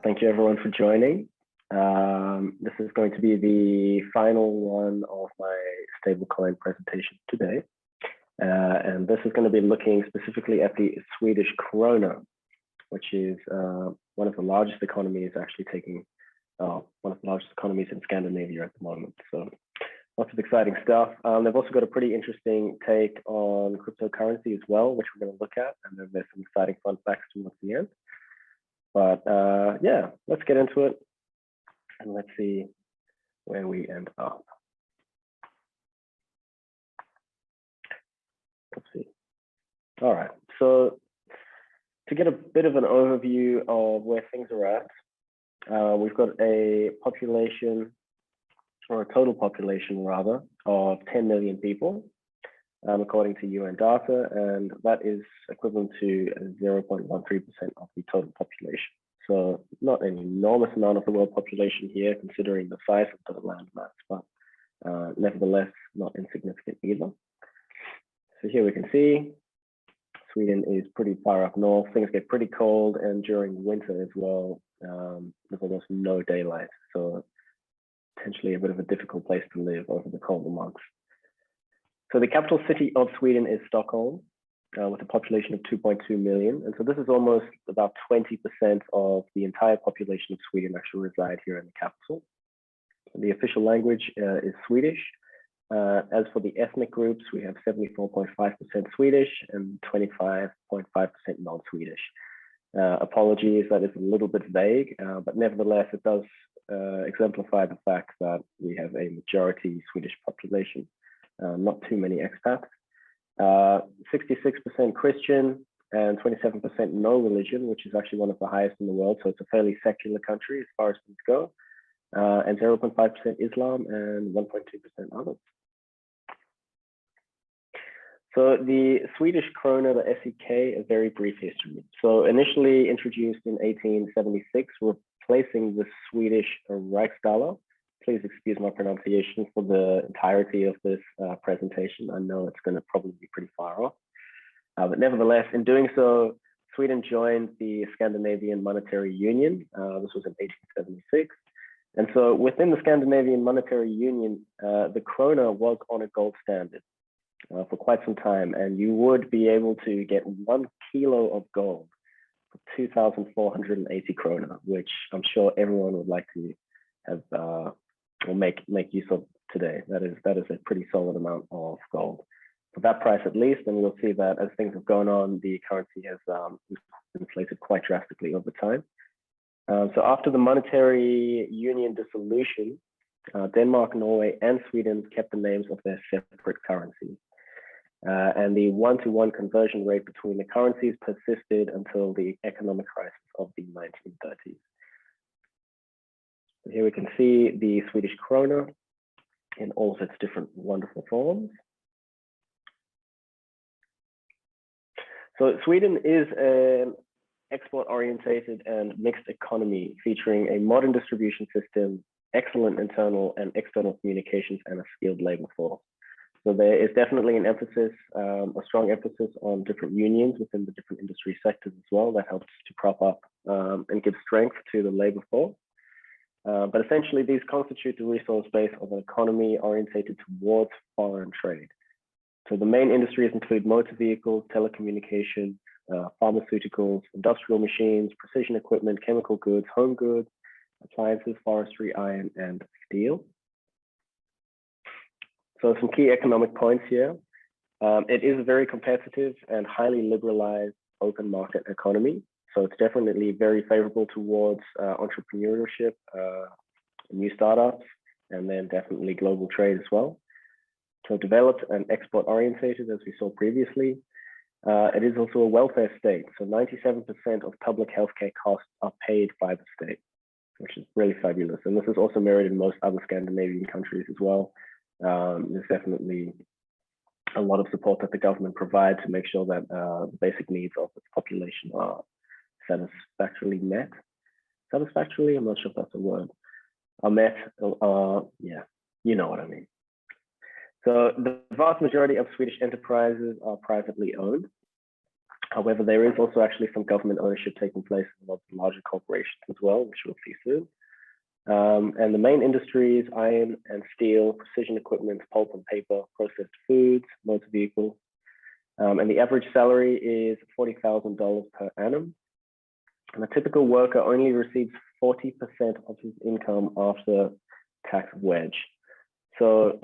Thank you everyone for joining. This is going to be the final one of my stablecoin presentation today. And this is going to be looking specifically at the Swedish Krona, which is one of the largest economies in Scandinavia at the moment. So lots of exciting stuff. They've also got a pretty interesting take on cryptocurrency as well, which we're going to look at. And then there's some exciting fun facts towards the end. But yeah, let's get into it and let's see where we end up. Let's see. All right, so to get a bit of an overview of where things are at, we've got a population, or a total population rather, of 10 million people, according to UN data, and that is equivalent to 0.13% of the total population. So not an enormous amount of the world population here, considering the size of the land mass, but nevertheless, not insignificant either. So here we can see Sweden is pretty far up north. Things get pretty cold, and during winter as well, there's almost no daylight. So potentially a bit of a difficult place to live over the colder months. So the capital city of Sweden is Stockholm, with a population of 2.2 million. And so this is almost about 20% of the entire population of Sweden actually reside here in the capital. The official language is Swedish. As for the ethnic groups, we have 74.5% Swedish and 25.5% non-Swedish. Apologies, that is a little bit vague, but nevertheless, it does exemplify the fact that we have a majority Swedish population. Not too many expats. 66% Christian and 27% no religion, which is actually one of the highest in the world. So it's a fairly secular country as far as things go. And 0.5% Islam and 1.2% others. So the Swedish Krona, the SEK, a very brief history. So initially introduced in 1876, replacing the Swedish Riksdaler. Please excuse my pronunciation for the entirety of this presentation. I know it's going to probably be pretty far off. But nevertheless, in doing so, Sweden joined the Scandinavian Monetary Union. This was in 1876. And so within the Scandinavian Monetary Union, the krona was on a gold standard for quite some time. And you would be able to get 1 kilo of gold for 2,480 krona, which I'm sure everyone would like to have or make use of today. That is a pretty solid amount of gold for that price, at least. And we'll see that as things have gone on, the currency has inflated quite drastically over time. So after the monetary union dissolution, Denmark, Norway, and Sweden kept the names of their separate currencies. And the 1-to-1 conversion rate between the currencies persisted until the economic crisis of the 1930s. So here we can see the Swedish Krona in all of its different wonderful forms. So Sweden is an export-orientated and mixed economy featuring a modern distribution system, excellent internal and external communications, and a skilled labor force. So there is definitely an emphasis, a strong emphasis on different unions within the different industry sectors as well. That helps to prop up and give strength to the labor force. But essentially, these constitute the resource base of an economy orientated towards foreign trade. So the main industries include motor vehicles, telecommunications, pharmaceuticals, industrial machines, precision equipment, chemical goods, home goods, appliances, forestry, iron, and steel. So some key economic points here. It is a very competitive and highly liberalized open market economy. So it's definitely very favorable towards entrepreneurship, new startups, and then definitely global trade as well. So developed and export orientated, as we saw previously. It is also a welfare state. So 97% of public healthcare costs are paid by the state, which is really fabulous. And this is also mirrored in most other Scandinavian countries as well. There's definitely a lot of support that the government provides to make sure that the basic needs of its population are satisfactorily met. Satisfactorily, I'm not sure if that's a word. Are met, yeah, you know what I mean. So the vast majority of Swedish enterprises are privately owned. However, there is also actually some government ownership taking place in lots of larger corporations as well, which we'll see soon. And the main industries: iron and steel, precision equipment, pulp and paper, processed foods, motor vehicles. And the average salary is $40,000 per annum. And a typical worker only receives 40% of his income after tax wedge. So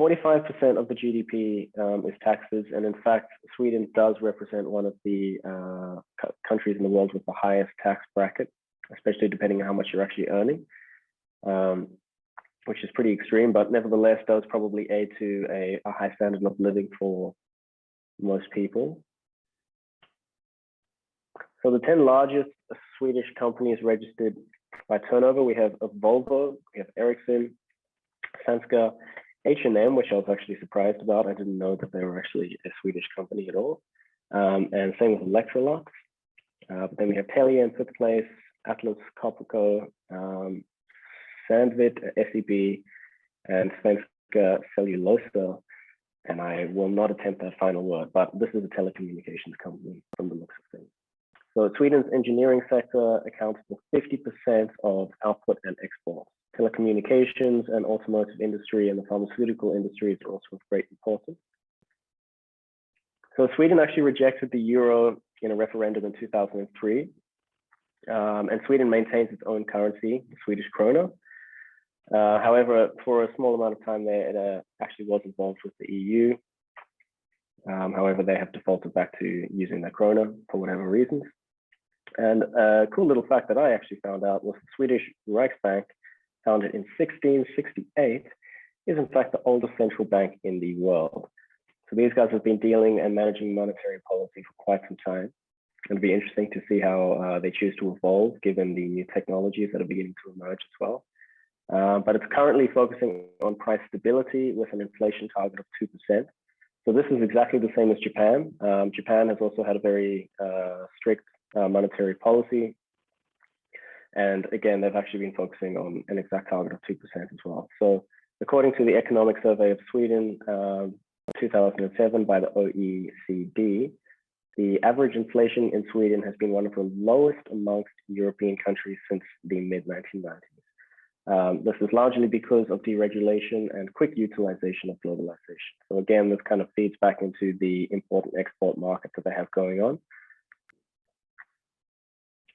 45% of the GDP is taxes. And in fact, Sweden does represent one of the countries in the world with the highest tax bracket, especially depending on how much you're actually earning, which is pretty extreme, but nevertheless does probably aid to a high standard of living for most people. So the 10 largest Swedish companies registered by turnover, we have Volvo, we have Ericsson, Svenska, H&M, which I was actually surprised about. I didn't know that they were actually a Swedish company at all. And same with Electrolux. But then we have Telia in fifth place, Atlas Copco, Sandvik, SEB, and Svenska Cellulosa. And I will not attempt that final word, but this is a telecommunications company from the looks of things. So Sweden's engineering sector accounts for 50% of output and exports. Telecommunications and automotive industry and the pharmaceutical industries are also of great importance. So Sweden actually rejected the euro in a referendum in 2003. And Sweden maintains its own currency, the Swedish Krona. However, for a small amount of time there, it actually was involved with the EU. However, they have defaulted back to using their krona for whatever reasons. And a cool little fact that I actually found out was the Swedish Riksbank, founded in 1668, is in fact the oldest central bank in the world. So these guys have been dealing and managing monetary policy for quite some time. It'll be interesting to see how they choose to evolve given the new technologies that are beginning to emerge as well. But it's currently focusing on price stability with an inflation target of 2%. So this is exactly the same as Japan. Japan has also had a very strict monetary policy. And again, they've actually been focusing on an exact target of 2% as well. So according to the Economic Survey of Sweden, 2007 by the OECD, the average inflation in Sweden has been one of the lowest amongst European countries since the mid-1990s. This is largely because of deregulation and quick utilization of globalization. So again, this kind of feeds back into the important export market that they have going on.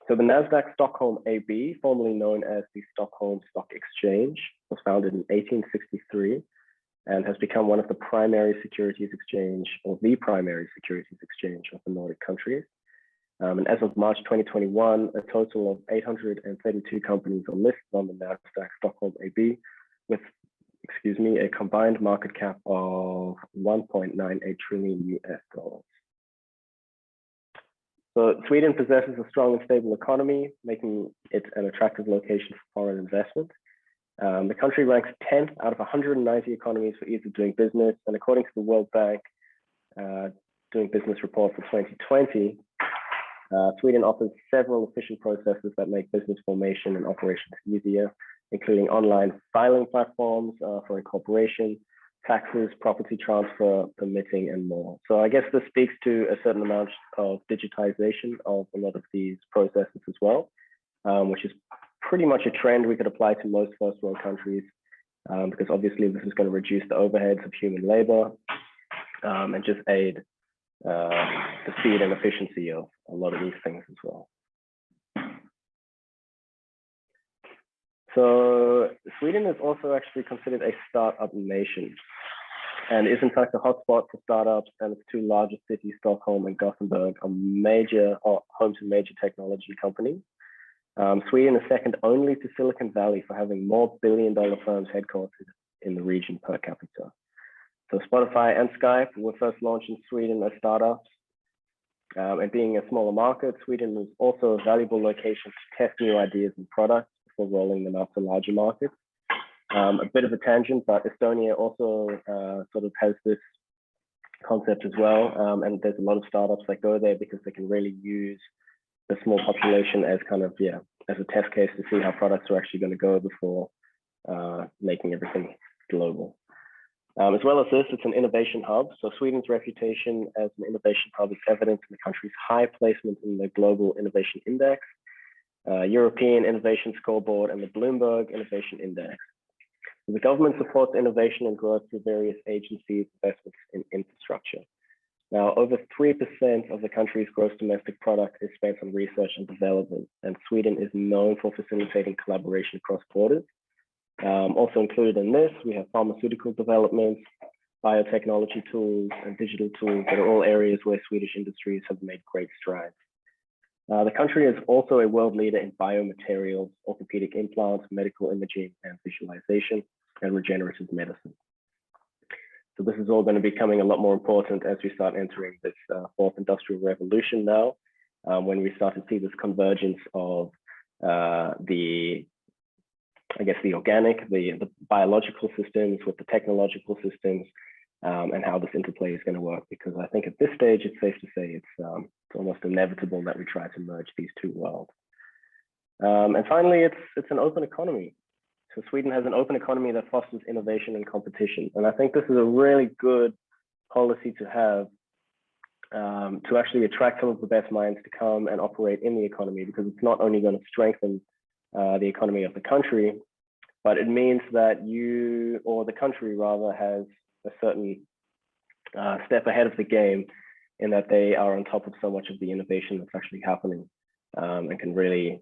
So the Nasdaq Stockholm AB, formerly known as the Stockholm Stock Exchange, was founded in 1863 and has become one of the primary securities exchange, or the primary securities exchange of the Nordic countries. And as of March 2021, a total of 832 companies are listed on the Nasdaq Stockholm AB with, a combined market cap of 1.98 trillion US. So Sweden possesses a strong and stable economy, making it an attractive location for foreign investment. The country ranks 10th out of 190 economies for ease of doing business. And according to the World Bank Doing Business report for 2020, Sweden offers several efficient processes that make business formation and operations easier, including online filing platforms for incorporation, taxes, property transfer, permitting, and more. So I guess this speaks to a certain amount of digitization of a lot of these processes as well, which is pretty much a trend we could apply to most first world countries, because obviously this is going to reduce the overheads of human labor and just aid the speed and efficiency of a lot of these things as well. So Sweden is also actually considered a startup nation and is in fact a hotspot for startups, and its two largest cities, Stockholm and Gothenburg, are home to major technology companies. Sweden is second only to Silicon Valley for having more billion-dollar firms headquartered in the region per capita. So Spotify and Skype were first launched in Sweden as startups. And being a smaller market, Sweden is also a valuable location to test new ideas and products before rolling them out to larger markets. A bit of a tangent, but Estonia also sort of has this concept as well. And there's a lot of startups that go there because they can really use the small population as kind of, as a test case to see how products are actually going to go before making everything global. As well as this, it's an innovation hub. So Sweden's reputation as an innovation hub is evident in the country's high placement in the Global Innovation Index, European Innovation Scoreboard, and the Bloomberg Innovation Index. So the government supports innovation and growth through various agencies, investments in infrastructure. Now, over 3% of the country's gross domestic product is spent on research and development, and Sweden is known for facilitating collaboration across borders. Also included in this, we have pharmaceutical developments, biotechnology tools, and digital tools that are all areas where Swedish industries have made great strides. The country is also a world leader in biomaterials, orthopedic implants, medical imaging and visualization, and regenerative medicine. So this is all going to be becoming a lot more important as we start entering this fourth industrial revolution now, when we start to see this convergence of the organic, the biological systems with the technological systems, and how this interplay is going to work. Because I think at this stage, it's safe to say it's almost inevitable that we try to merge these two worlds. And finally, it's an open economy. So Sweden has an open economy that fosters innovation and competition. And I think this is a really good policy to have, to actually attract some of the best minds to come and operate in the economy, because it's not only going to strengthen the economy of the country, but it means that you, or the country rather, has a certain step ahead of the game, in that they are on top of so much of the innovation that's actually happening, and can really,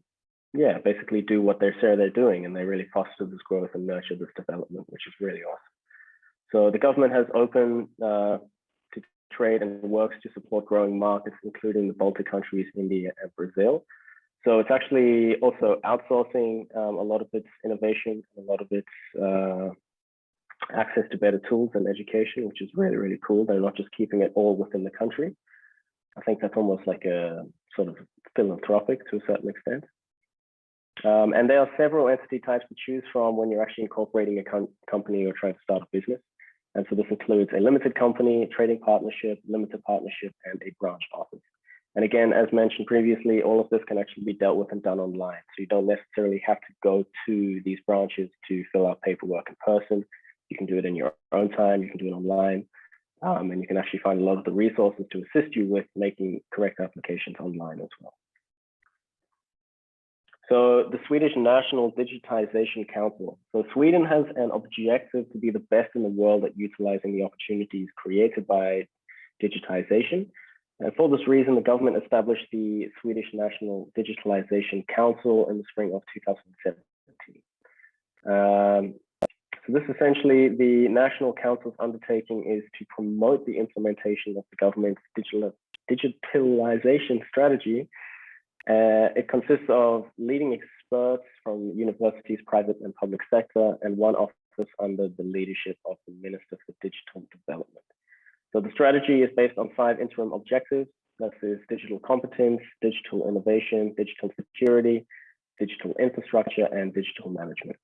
basically do what they say they're doing, and they really foster this growth and nurture this development, which is really awesome. So the government has opened to trade and works to support growing markets, including the Baltic countries, India, and Brazil. So it's actually also outsourcing a lot of its innovation, a lot of its access to better tools and education, which is really, really cool. They're not just keeping it all within the country. I think that's almost like a sort of philanthropic to a certain extent. And there are several entity types to choose from when you're actually incorporating a company or trying to start a business. And so this includes a limited company, trading partnership, limited partnership, and a branch office. And again, as mentioned previously, all of this can actually be dealt with and done online. So you don't necessarily have to go to these branches to fill out paperwork in person. You can do it in your own time, you can do it online, and you can actually find a lot of the resources to assist you with making correct applications online as well. So the Swedish National Digitalisation Council. So Sweden has an objective to be the best in the world at utilizing the opportunities created by digitization. And for this reason, the government established the Swedish National Digitalisation Council in the spring of 2017. So this essentially, the National Council's undertaking is to promote the implementation of the government's digitalization strategy. It consists of leading experts from universities, private and public sector, and one office under the leadership of the Minister for Digital Development. So the strategy is based on 5 interim objectives. That is digital competence, digital innovation, digital security, digital infrastructure, and digital management,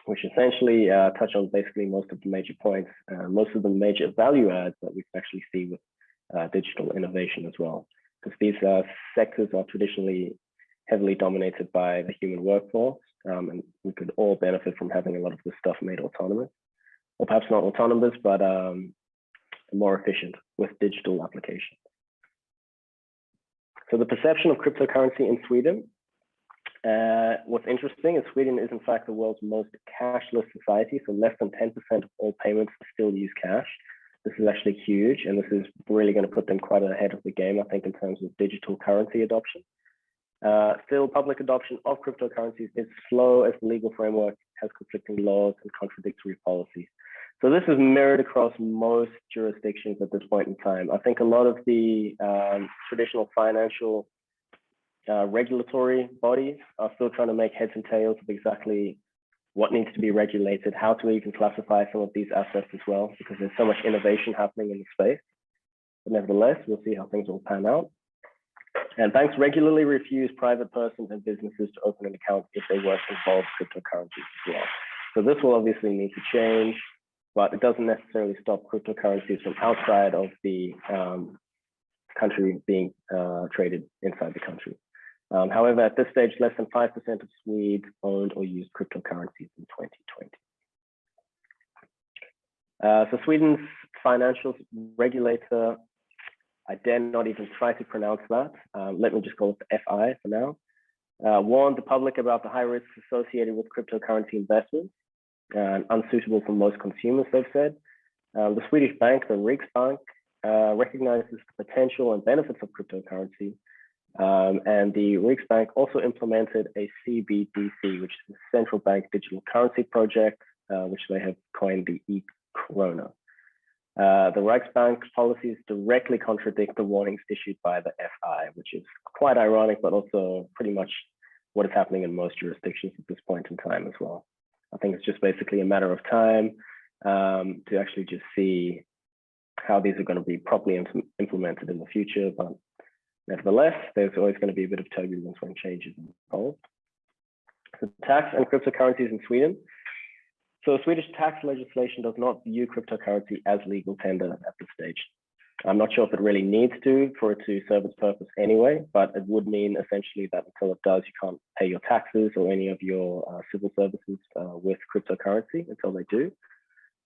which essentially touch on basically most of the major points, most of the major value adds that we can actually see with digital innovation as well. Because these sectors are traditionally heavily dominated by the human workforce, and we could all benefit from having a lot of this stuff made autonomous, or perhaps not autonomous, but more efficient with digital applications. So the perception of cryptocurrency in Sweden, what's interesting is Sweden is in fact the world's most cashless society, so less than 10% of all payments still use cash. This is actually huge, and this is really going to put them quite ahead of the game, I think, in terms of digital currency adoption. Still, public adoption of cryptocurrencies is slow as the legal framework has conflicting laws and contradictory policies. So this is mirrored across most jurisdictions at this point in time. I think a lot of the traditional financial regulatory bodies are still trying to make heads and tails of exactly what needs to be regulated, how to even classify some of these assets as well, because there's so much innovation happening in the space. But nevertheless, we'll see how things will pan out. And banks regularly refuse private persons and businesses to open an account if they were to involve cryptocurrencies as well. So this will obviously need to change, but it doesn't necessarily stop cryptocurrencies from outside of the country being traded inside the country. However, at this stage, less than 5% of Swedes owned or used cryptocurrencies in 2020. So Sweden's financial regulator, I dare not even try to pronounce that. Let me just call it the FI for now. Warned the public about the high risks associated with cryptocurrency investments and unsuitable for most consumers, they've said. The Swedish bank, the Riksbank, recognizes the potential and benefits of cryptocurrency. And the Riksbank also implemented a CBDC, which is the Central Bank Digital Currency Project, which they have coined the Krona. The Riksbank's policies directly contradict the warnings issued by the FI, which is quite ironic, but also pretty much what is happening in most jurisdictions at this point in time as well. I think it's just basically a matter of time to actually just see how these are going to be properly implemented in the future. But nevertheless, there's always going to be a bit of turbulence when changes involved. So tax and cryptocurrencies in Sweden. So Swedish tax legislation does not view cryptocurrency as legal tender at this stage. I'm not sure if it really needs to for it to serve its purpose anyway, but it would mean essentially that until it does, you can't pay your taxes or any of your civil services with cryptocurrency until they do.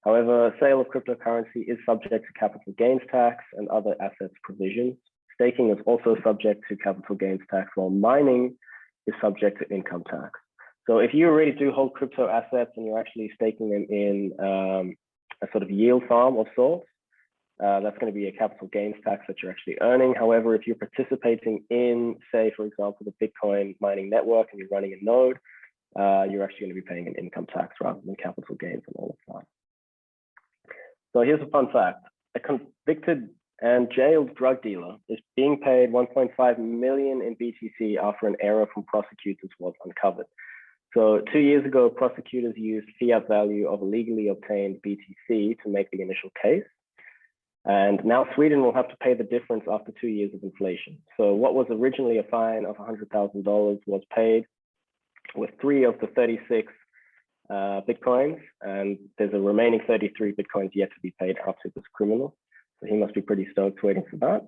However, sale of cryptocurrency is subject to capital gains tax and other assets provisions. Staking is also subject to capital gains tax, while mining is subject to income tax. So if you already do hold crypto assets and you're actually staking them in a sort of yield farm of sorts, that's going to be a capital gains tax that you're actually earning. However, if you're participating in, say, for example, the Bitcoin mining network and you're running a node, you're actually going to be paying an income tax rather than capital gains and all of that. So here's a fun fact. A convicted and jailed drug dealer is being paid 1.5 million in BTC after an error from prosecutors was uncovered. So 2 years ago, prosecutors used fiat value of illegally obtained BTC to make the initial case. And now Sweden will have to pay the difference after 2 years of inflation. So what was originally a fine of $100,000 was paid with 3 of the 36 Bitcoins, and there's a remaining 33 Bitcoins yet to be paid out to this criminal. So he must be pretty stoked waiting for that.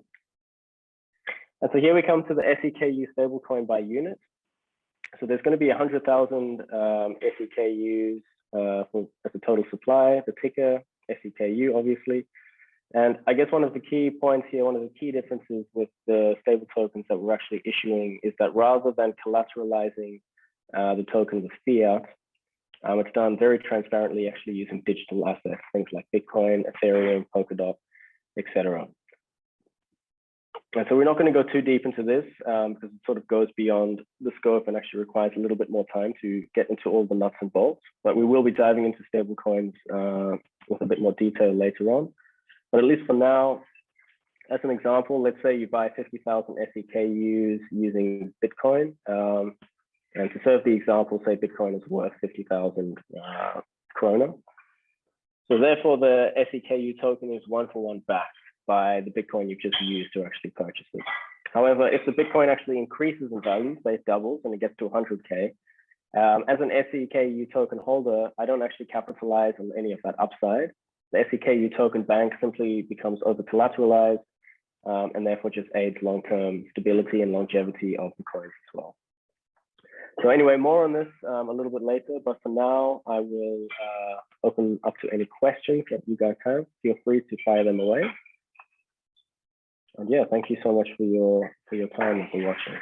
And so here we come to the SEKU stablecoin by unit. So there's going to be 100,000 SEKUs as a total supply, the ticker SEKU, obviously. And I guess one of the key points here, one of the key differences with the stable tokens that we're actually issuing is that rather than collateralizing the token with fiat, it's done very transparently, actually using digital assets, things like Bitcoin, Ethereum, Polkadot, etc. And so we're not going to go too deep into this because it sort of goes beyond the scope and actually requires a little bit more time to get into all the nuts and bolts. But we will be diving into stablecoins with a bit more detail later on. But at least for now, as an example, let's say you buy 50,000 SEKUs using Bitcoin. And to serve the example, say Bitcoin is worth 50,000 Krona. So therefore, the SEKU token is 1-for-1 backed by the Bitcoin you've just used to actually purchase it. However, if the Bitcoin actually increases in value, say it doubles and it gets to 100K, as an SEKU token holder, I don't actually capitalize on any of that upside. The SEKU token bank simply becomes over-collateralized and therefore just aids long-term stability and longevity of the coins as well. So anyway, more on this a little bit later, but for now, I will open up to any questions that you guys have. Feel free to fire them away. And yeah, thank you so much for your time and for watching.